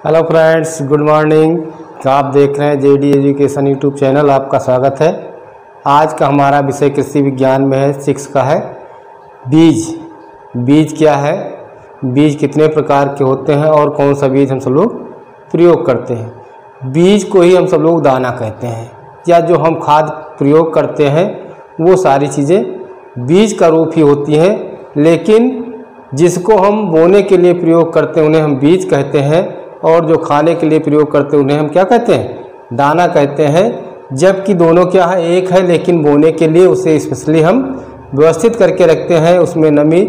Hello friends, good morning. आप देख रहे हैं जेडी एजुकेशन यूट्यूब चैनल। आपका स्वागत है। आज का हमारा विषय कृषि विज्ञान में है, 6 का है बीज। बीज क्या है, बीज कितने प्रकार के होते हैं और कौन सा बीज हम सब लोग प्रयोग करते हैं। बीज को ही हम सब लोग दाना कहते हैं, या जो हम खाद प्रयोग करते हैं वो सारी चीज़ें बीज का रूप ही होती हैं। लेकिन जिसको हम बोने के लिए प्रयोग करते हैं उन्हें हम बीज कहते हैं, और जो खाने के लिए प्रयोग करते हैं उन्हें हम क्या कहते हैं, दाना कहते हैं। जबकि दोनों क्या है, एक है, लेकिन बोने के लिए उसे स्पेशली हम व्यवस्थित करके रखते हैं, उसमें नमी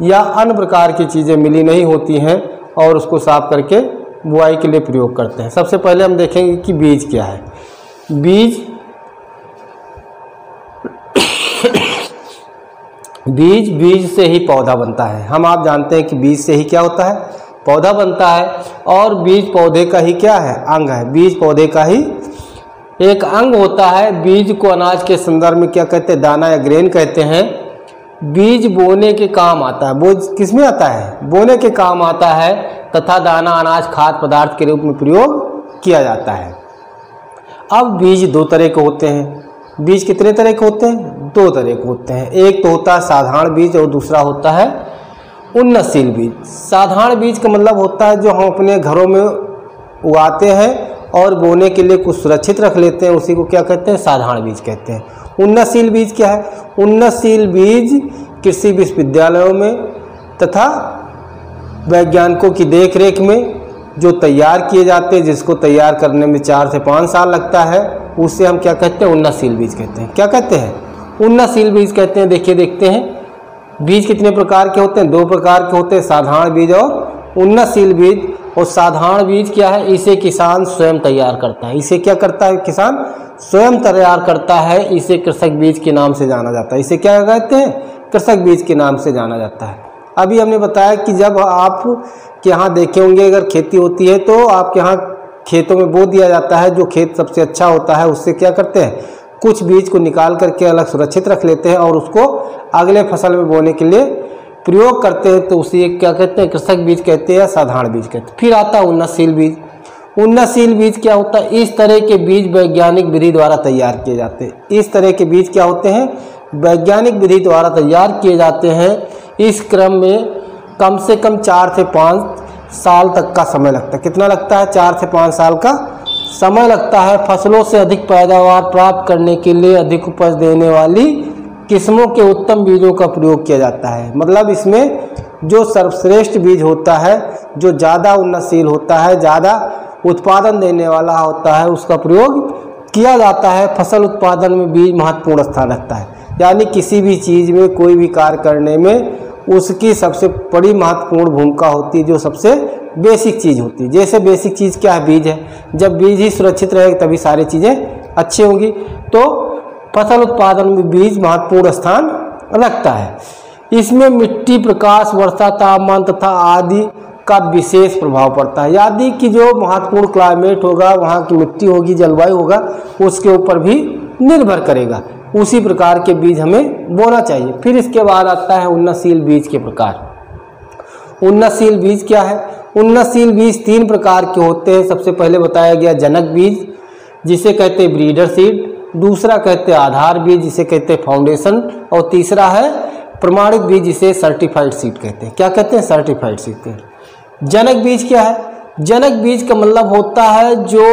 या अन्य प्रकार की चीज़ें मिली नहीं होती हैं, और उसको साफ करके बुआई के लिए प्रयोग करते हैं। सबसे पहले हम देखेंगे कि बीज क्या है। बीज से ही पौधा बनता है। आप जानते हैं कि बीज से ही क्या होता है, पौधा बनता है। और बीज पौधे का ही क्या है, अंग है। बीज पौधे का ही एक अंग होता है। बीज को अनाज के संदर्भ में क्या कहते हैं, दाना या ग्रेन कहते हैं। बीज बोने के काम आता है। वो किस में आता है, बोने के काम आता है, तथा दाना अनाज खाद्य पदार्थ के रूप में प्रयोग किया जाता है। अब बीज दो तरह के होते हैं। बीज कितने तरह के होते हैं, 2 तरह के होते हैं। एक तो होता है साधारण बीज और दूसरा होता है उन्नतशील बीज। साधारण बीज का मतलब होता है जो हम अपने घरों में उगाते हैं और बोने के लिए कुछ सुरक्षित रख लेते हैं, उसी को क्या कहते हैं, साधारण बीज कहते हैं। उन्नतशील बीज क्या है, उन्नतशील बीज कृषि विश्वविद्यालयों में तथा वैज्ञानिकों की देखरेख में जो तैयार किए जाते हैं, जिसको तैयार करने में 4 से 5 साल लगता है, उससे हम क्या कहते हैं, उन्नतशील बीज कहते हैं। क्या कहते हैं, उन्नतशील बीज कहते हैं। देखते हैं बीज कितने प्रकार के होते हैं, 2 प्रकार के होते हैं, साधारण बीज और उन्नतशील बीज। और साधारण बीज क्या है, इसे किसान स्वयं तैयार करता है। इसे क्या करता है, किसान स्वयं तैयार करता है। इसे कृषक बीज के नाम से जाना जाता है। इसे क्या कहते हैं, कृषक बीज के नाम से जाना जाता है। अभी हमने बताया कि जब आप के यहाँ देखे होंगे, अगर खेती होती है तो आपके यहाँ खेतों में बो दिया जाता है। जो खेत सबसे अच्छा होता है उससे क्या करते हैं, कुछ बीज को निकाल करके अलग सुरक्षित रख लेते हैं और उसको अगले फसल में बोने के लिए प्रयोग करते हैं। तो उसे क्या कहते हैं, कृषक बीज कहते हैं या साधारण बीज कहते हैं। फिर आता है उन्नतशील बीज। उन्नतशील बीज क्या होता है, इस तरह के बीज वैज्ञानिक विधि द्वारा तैयार किए जाते हैं। इस तरह के बीज क्या होते हैं, वैज्ञानिक विधि द्वारा तैयार किए जाते हैं। इस क्रम में कम से कम 4 से 5 साल तक का समय लगता है। कितना लगता है, 4 से 5 साल का समय लगता है। फसलों से अधिक पैदावार प्राप्त करने के लिए अधिक उपज देने वाली किस्मों के उत्तम बीजों का प्रयोग किया जाता है। मतलब इसमें जो सर्वश्रेष्ठ बीज होता है, जो ज़्यादा उन्नतशील होता है, ज़्यादा उत्पादन देने वाला होता है, उसका प्रयोग किया जाता है। फसल उत्पादन में बीज महत्वपूर्ण स्थान रखता है। यानी किसी भी चीज़ में कोई भी कार्य करने में उसकी सबसे बड़ी महत्वपूर्ण भूमिका होती है, जो सबसे बेसिक चीज़ होती है। जैसे बेसिक चीज़ क्या है, बीज है। जब बीज ही सुरक्षित रहेगा तभी सारी चीज़ें अच्छी होंगी। तो फसल उत्पादन में बीज महत्वपूर्ण स्थान रखता है। इसमें मिट्टी, प्रकाश, वर्षा, तापमान तथा आदि का विशेष प्रभाव पड़ता है। यानी कि जो महत्वपूर्ण क्लाइमेट होगा, वहाँ की मिट्टी होगी, जलवायु होगा, उसके ऊपर भी निर्भर करेगा। उसी प्रकार के बीज हमें बोना चाहिए। फिर इसके बाद आता है उन्नतशील बीज के प्रकार। उन्नतशील बीज क्या है, उन्नतशील बीज 3 प्रकार के होते हैं। सबसे पहले बताया गया जनक बीज, जिसे कहते हैं ब्रीडर सीड। दूसरा कहते हैं आधार बीज, जिसे कहते हैं फाउंडेशन। और तीसरा है प्रमाणित बीज, जिसे सर्टिफाइड सीड कहते हैं। क्या कहते हैं, सर्टिफाइड सीड कहते हैं। जनक बीज क्या है, जनक बीज का मतलब होता है जो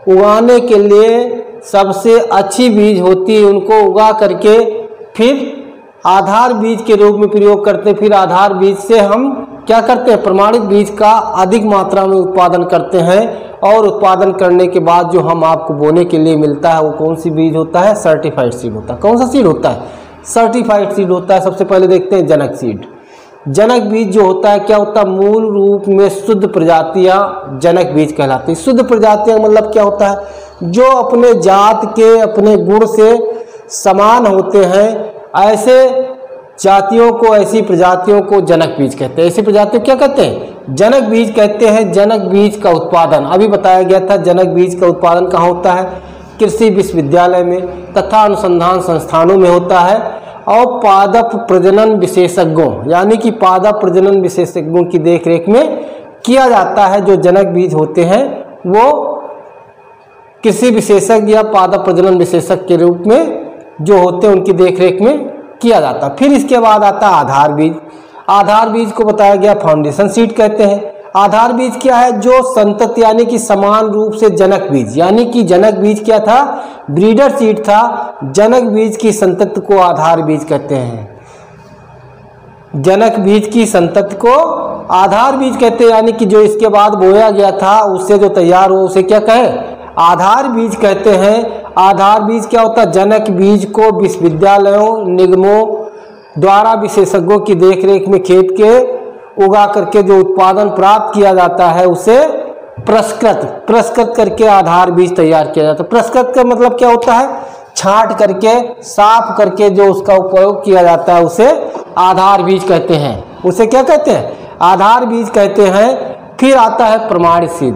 उगाने के लिए सबसे अच्छी बीज होती है, उनको उगा करके फिर आधार बीज के रूप में प्रयोग करते हैं। फिर आधार बीज से हम क्या करते हैं, प्रमाणित बीज का अधिक मात्रा में उत्पादन करते हैं। और उत्पादन करने के बाद जो हम आपको बोने के लिए मिलता है वो कौन सी बीज होता है, सर्टिफाइड सीड होता है। कौन सा सीड होता है, सर्टिफाइड सीड होता है। सबसे पहले देखते हैं जनक सीड। जनक बीज जो होता है क्या होता है, मूल रूप में शुद्ध प्रजातियां जनक बीज कहलाती है। शुद्ध प्रजातियां मतलब क्या होता है, जो अपने जात के, अपने गुण से समान होते हैं, ऐसे जातियों को, ऐसी प्रजातियों को जनक बीज कहते हैं। ऐसी प्रजातियों क्या कहते हैं, जनक बीज कहते हैं। जनक बीज का उत्पादन अभी बताया गया था। जनक बीज का उत्पादन कहाँ होता है, कृषि विश्वविद्यालय में तथा अनुसंधान संस्थानों में होता है। और पादप प्रजनन विशेषज्ञों यानी कि पादप प्रजनन विशेषज्ञों की देखरेख में किया जाता है। जो जनक बीज होते हैं वो कृषि विशेषज्ञ या पादप प्रजनन विशेषज्ञ के रूप में जो होते हैं उनकी देखरेख में किया जाता है। फिर इसके बाद आता है आधार बीज। आधार बीज को बताया गया फाउंडेशन सीड कहते हैं। आधार बीज क्या है? जो संतति यानी कि समान रूप से जनक बीज, यानी कि जनक बीज क्या था? ब्रीडर सीड था। जनक बीज की संतति को आधार बीज कहते हैं। जनक बीज की संतति को आधार बीज कहते हैं, यानी कि जो इसके बाद बोया गया था उससे जो तैयार हो उसे क्या कहें? आधार बीज कहते हैं। आधार बीज क्या होता है? जनक बीज को विश्वविद्यालयों निगमों द्वारा विशेषज्ञों की देखरेख में खेत के उगा करके जो उत्पादन प्राप्त किया जाता है उसे प्रसकृत करके आधार बीज तैयार किया जाता है। प्रसकृत का मतलब क्या होता है? छांट करके साफ करके जो उसका उपयोग किया जाता है उसे आधार बीज कहते हैं। उसे क्या कहते हैं? आधार बीज कहते हैं। फिर आता है प्रमाणित सीड।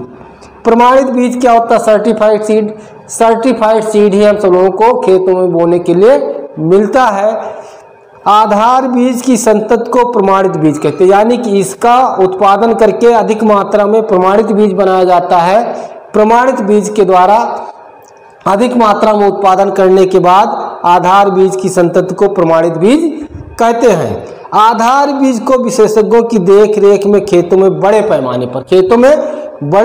प्रमाणित बीज क्या होता है? Certified seed. सर्टिफाइड सीड ही हम सब लोगों को खेतों में बोने के लिए मिलता है। आधार बीज की संतति को प्रमाणित बीज कहते हैं, यानी कि इसका उत्पादन करके अधिक मात्रा में प्रमाणित बीज बनाया जाता है। प्रमाणित बीज के द्वारा अधिक मात्रा में उत्पादन करने के बाद आधार बीज की संतति को प्रमाणित बीज कहते हैं। आधार बीज को विशेषज्ञों की देखरेख में खेतों में बड़े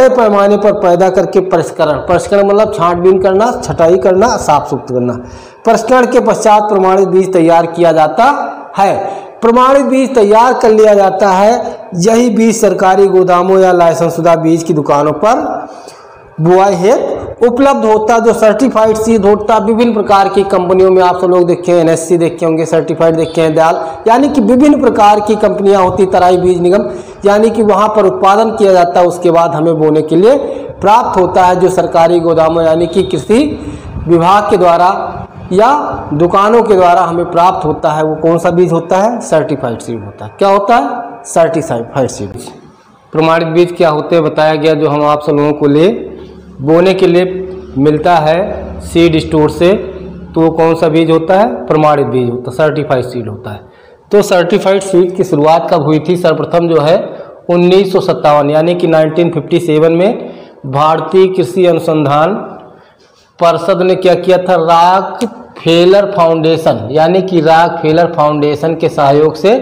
पैमाने पर पैदा करके परिष्करण मतलब छांटबीन करना, छटाई करना, साफ सुथरा करना, परिष्करण के पश्चात प्रमाणित बीज तैयार किया जाता है। प्रमाणित बीज तैयार कर लिया जाता है। यही बीज सरकारी गोदामों या लाइसेंसशुदा बीज की दुकानों पर बुआई हेतु उपलब्ध होता। जो सर्टिफाइड सीड होता विभिन्न प्रकार की कंपनियों में, आप सब लोग देखे NSC देखे होंगे, सर्टिफाइड देखे हैं, दयाल, यानी कि विभिन्न प्रकार की कंपनियां होती, तराई बीज निगम, यानी कि वहां पर उत्पादन किया जाता है, उसके बाद हमें बोने के लिए प्राप्त होता है। जो सरकारी गोदामों यानी कि कृषि विभाग के द्वारा या दुकानों के द्वारा हमें प्राप्त होता है वो कौन सा बीज होता है? सर्टिफाइड सीड होता है। क्या होता है? Certified seed. प्रमाणित बीज क्या होते हैं बताया गया, जो हम आप सब लोगों को ले बोने के लिए मिलता है सीड स्टोर से, तो वो कौन सा बीज होता है? प्रमाणित बीज होता है, सर्टिफाइड सीड होता है। तो सर्टिफाइड सीड की शुरुआत कब हुई थी? सर्वप्रथम जो है 1957 यानी कि 1957 में भारतीय कृषि अनुसंधान परिषद ने क्या किया था? रॉकफेलर फाउंडेशन यानी कि रॉकफेलर फाउंडेशन के सहयोग से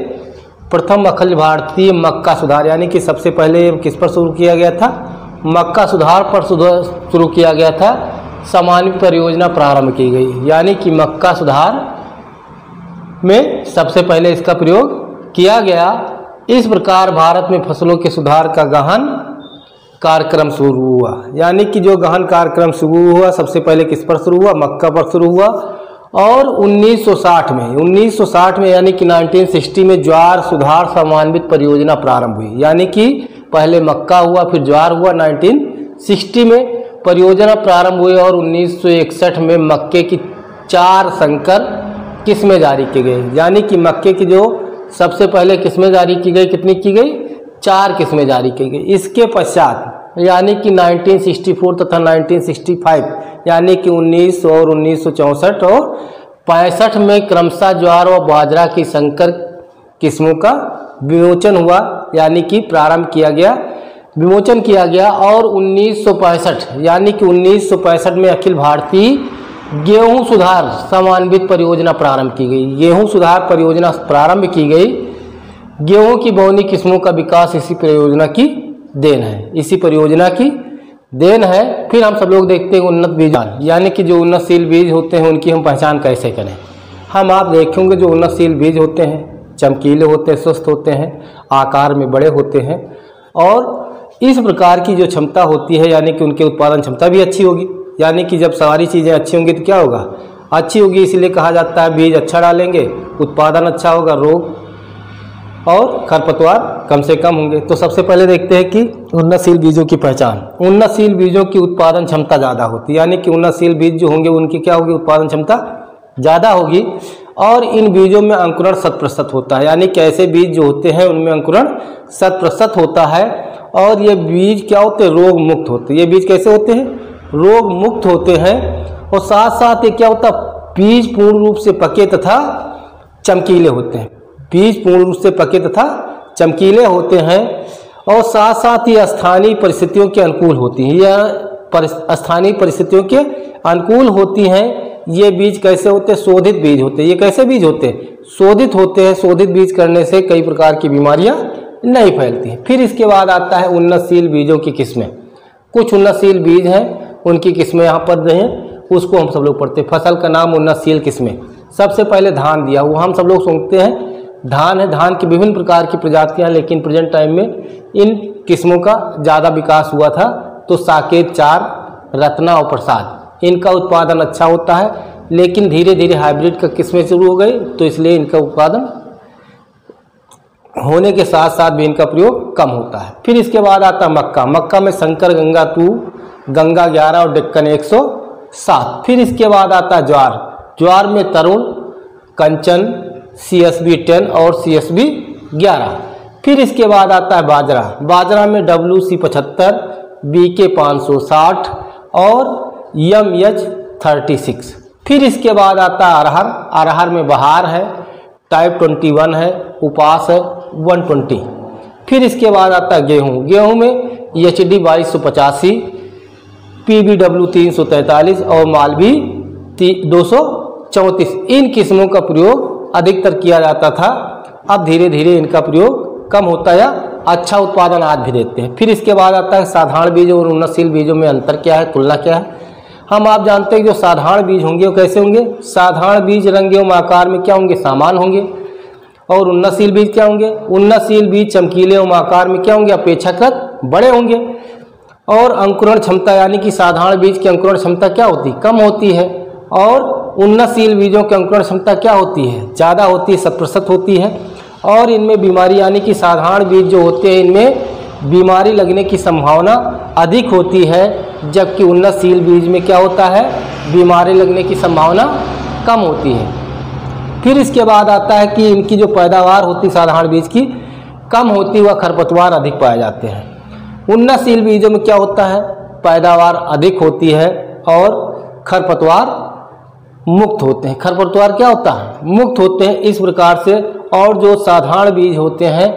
प्रथम अखिल भारतीय मक्का सुधार, यानी कि सबसे पहले किस पर शुरू किया गया था? मक्का सुधार पर शुरू किया गया था। सामान्य परियोजना प्रारंभ की गई, यानी कि मक्का सुधार में सबसे पहले इसका प्रयोग किया गया। इस प्रकार भारत में फसलों के सुधार का गहन कार्यक्रम शुरू हुआ, यानी कि जो गहन कार्यक्रम शुरू हुआ सबसे पहले किस पर शुरू हुआ? मक्का पर शुरू हुआ। और 1960 में यानी कि 1960 में ज्वार सुधार समन्वित परियोजना प्रारंभ हुई, यानी कि पहले मक्का हुआ फिर ज्वार हुआ। 1960 में परियोजना प्रारंभ हुई और 1961 में मक्के की 4 संकर किस्में जारी की गई, यानी कि मक्के की जो सबसे पहले किस्में जारी की गई, कितनी की गई? 4 किस्में जारी की गई। इसके पश्चात यानी कि 1964 तथा 1965 यानी कि 1900 और 1964 और 65 में क्रमशः ज्वार और बाजरा की संकर किस्मों का विमोचन हुआ, यानी कि प्रारंभ किया गया, विमोचन किया गया। और 1965 यानी कि 1965 में अखिल भारतीय गेहूं सुधार समन्वित परियोजना प्रारंभ की गई। गेहूं सुधार परियोजना प्रारंभ की गई। गेहूं की बहुनी किस्मों का विकास इसी परियोजना की देन है, इसी परियोजना की देन है। फिर हम सब लोग देखते हैं उन्नत बीज, यानी कि जो उन्नतशील बीज होते हैं उनकी हम पहचान कैसे करें। हम आप देखेंगे जो उन्नतशील बीज होते हैं चमकीले होते हैं, स्वस्थ होते हैं, आकार में बड़े होते हैं और इस प्रकार की जो क्षमता होती है, यानी कि उनके उत्पादन क्षमता भी अच्छी होगी। यानी कि जब सारी चीज़ें अच्छी होंगी तो क्या होगा? अच्छी होगी। इसलिए कहा जाता है बीज अच्छा डालेंगे उत्पादन अच्छा होगा, रोग और खरपतवार कम से कम होंगे। तो सबसे पहले देखते हैं कि उन्नतशील बीजों की पहचान। उन्नतशील बीजों की उत्पादन क्षमता ज़्यादा होती है, यानी कि उन्नतशील बीज जो होंगे उनकी क्या होगी? उत्पादन क्षमता ज़्यादा होगी। और इन बीजों में अंकुरण 100% होता है, यानी कि ऐसे बीज जो होते हैं उनमें अंकुरण 100% होता है। और ये बीज क्या होते हैं? रोग मुक्त होते हैं। ये बीज कैसे होते हैं? रोग मुक्त होते हैं। और साथ साथ ये क्या होता है? बीज पूर्ण रूप से पके तथा चमकीले होते हैं। बीज पूर्ण रूप से पके तथा चमकीले होते हैं। और साथ साथ ये स्थानीय परिस्थितियों के अनुकूल होती हैं। यह स्थानीय परिस्थितियों के अनुकूल होती हैं। ये बीज कैसे होते हैं? शोधित बीज होते हैं। ये कैसे बीज होते हैं? शोधित होते हैं। शोधित बीज करने से कई प्रकार की बीमारियां नहीं फैलती हैं। फिर इसके बाद आता है उन्नतशील बीजों की किस्में। कुछ उन्नतशील बीज हैं, उनकी किस्में यहाँ पर हैं, उसको हम सब लोग पढ़ते हैं। फसल का नाम उन्नतशील किस्में। सबसे पहले धान दिया हुआ हम सब लोग सुनते हैं धान है। धान की विभिन्न प्रकार की प्रजातियां, लेकिन प्रेजेंट टाइम में इन किस्मों का ज़्यादा विकास हुआ था। तो साकेत 4, रत्ना और प्रसाद, इनका उत्पादन अच्छा होता है, लेकिन धीरे धीरे हाइब्रिड का किस्में शुरू हो गई, तो इसलिए इनका उत्पादन होने के साथ साथ भी इनका प्रयोग कम होता है। फिर इसके बाद आता है मक्का। मक्का में शंकर गंगा 2, गंगा 11 और डेक्कन 107। फिर इसके बाद आता है ज्वार। ज्वार में तरुण, कंचन, CSB 10 और CSB 11। फिर इसके बाद आता है बाजरा। बाजरा में WC 75, BK 560 और MH 36। फिर इसके बाद आता है अरहर। अरहर में बहार है, टाइप 21 है, उपास है 120। फिर इसके बाद आता है गेहूँ। गेहूँ में HD 2285, PBW 343 और मालवी 234। इन किस्मों का प्रयोग अधिकतर किया जाता था। अब धीरे धीरे इनका प्रयोग कम होता है या अच्छा उत्पादन आज भी देते हैं। फिर इसके बाद आता है साधारण बीज और उन्नतशील बीजों में अंतर क्या है, तुलना क्या है। हम आप जानते हैं कि जो साधारण बीज होंगे वो कैसे होंगे? साधारण बीज रंग एवं आकार में क्या होंगे? समान होंगे। और उन्नतशील बीज क्या होंगे? उन्नतशील बीज चमकीले एवं आकार में क्या होंगे? अपेक्षाकृत बड़े होंगे। और अंकुरण क्षमता, यानी कि साधारण बीज की अंकुरण क्षमता क्या होती है? कम होती है। और उन्नतशील बीजों की अंकुरण क्षमता क्या होती है? ज़्यादा होती है, 100% होती है। और इनमें बीमारी, यानी कि साधारण बीज जो होते हैं इनमें बीमारी लगने की संभावना अधिक होती है, जबकि उन्नतशील बीज में क्या होता है? बीमारी लगने की संभावना कम होती है। फिर इसके बाद आता है कि इनकी जो पैदावार होती है साधारण बीज की कम होती व खरपतवार अधिक पाए जाते हैं। उन्नतशील बीजों में क्या होता है? पैदावार अधिक होती है और खरपतवार मुक्त होते हैं। खरपतवार क्या होता है? मुक्त होते हैं। इस प्रकार से और जो साधारण बीज होते हैं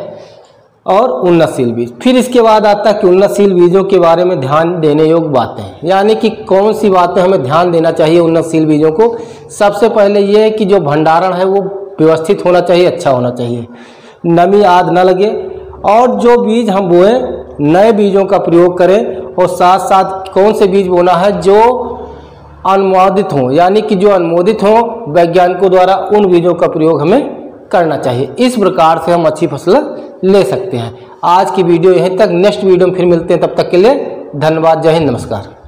और उन्नतशील बीज। फिर इसके बाद आता है कि उन्नतशील बीजों के बारे में ध्यान देने योग्य बातें, यानी कि कौन सी बातें हमें ध्यान देना चाहिए उन्नतशील बीजों को। सबसे पहले ये है कि जो भंडारण है वो व्यवस्थित होना चाहिए, अच्छा होना चाहिए, नमी आदि न लगे। और जो बीज हम बोए नए बीजों का प्रयोग करें। और साथ साथ कौन से बीज बोना है? जो अनुमोदित हों, यानी कि जो अनुमोदित हों वैज्ञानिकों द्वारा, उन बीजों का प्रयोग हमें करना चाहिए। इस प्रकार से हम अच्छी फसल ले सकते हैं। आज की वीडियो यहीं तक। नेक्स्ट वीडियो में फिर मिलते हैं, तब तक के लिए धन्यवाद। जय हिंद, नमस्कार।